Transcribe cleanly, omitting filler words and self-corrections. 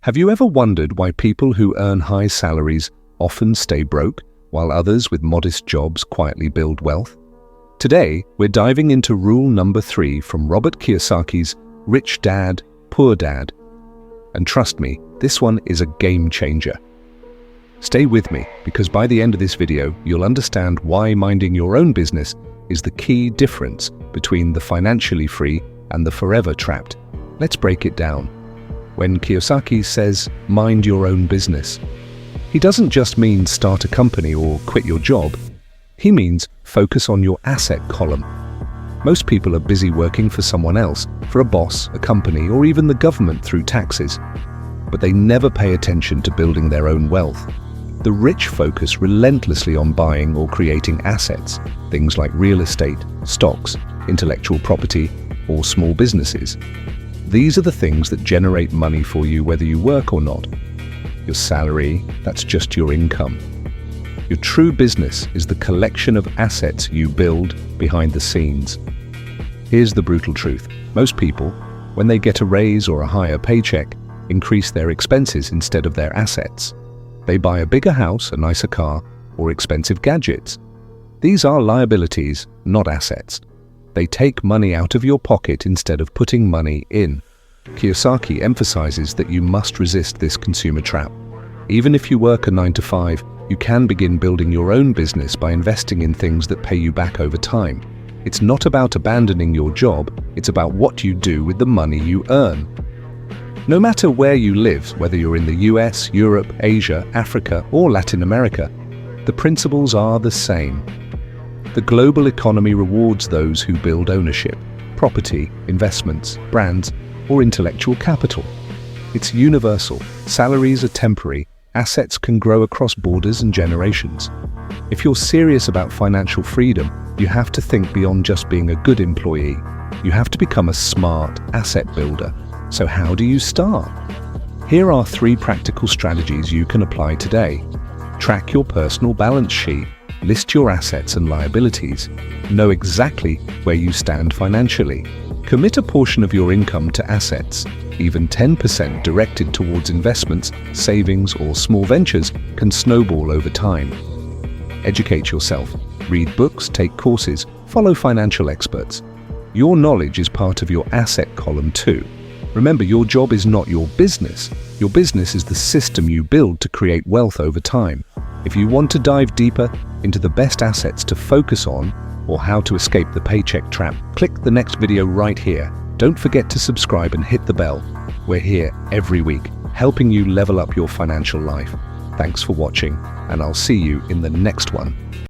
Have you ever wondered why people who earn high salaries often stay broke, while others with modest jobs quietly build wealth? Today, we're diving into rule number 3 from Robert Kiyosaki's Rich Dad, Poor Dad. And trust me, this one is a game changer. Stay with me, because by the end of this video, you'll understand why minding your own business is the key difference between the financially free and the forever trapped. Let's break it down. When Kiyosaki says, mind your own business, he doesn't just mean start a company or quit your job. He means focus on your asset column. Most people are busy working for someone else, for a boss, a company, or even the government through taxes. But they never pay attention to building their own wealth. The rich focus relentlessly on buying or creating assets, things like real estate, stocks, intellectual property, or small businesses. These are the things that generate money for you whether you work or not. Your salary, that's just your income. Your true business is the collection of assets you build behind the scenes. Here's the brutal truth. Most people, when they get a raise or a higher paycheck, increase their expenses instead of their assets. They buy a bigger house, a nicer car, or expensive gadgets. These are liabilities, not assets. They take money out of your pocket instead of putting money in. Kiyosaki emphasizes that you must resist this consumer trap. Even if you work a 9-to-5, you can begin building your own business by investing in things that pay you back over time. It's not about abandoning your job, it's about what you do with the money you earn. No matter where you live, whether you're in the US, Europe, Asia, Africa, or Latin America, the principles are the same. The global economy rewards those who build ownership, property, investments, brands, or intellectual capital. It's universal. Salaries are temporary. Assets can grow across borders and generations. If you're serious about financial freedom, you have to think beyond just being a good employee. You have to become a smart asset builder. So how do you start? Here are 3 practical strategies you can apply today. Track your personal balance sheet. List your assets and liabilities. Know exactly where you stand financially. Commit a portion of your income to assets. Even 10% directed towards investments, savings, or small ventures can snowball over time. Educate yourself. Read books, take courses, follow financial experts. Your knowledge is part of your asset column too. Remember, your job is not your business. Your business is the system you build to create wealth over time. If you want to dive deeper into the best assets to focus on or how to escape the paycheck trap, click the next video right here. Don't forget to subscribe and hit the bell. We're here every week, helping you level up your financial life. Thanks for watching, and I'll see you in the next one.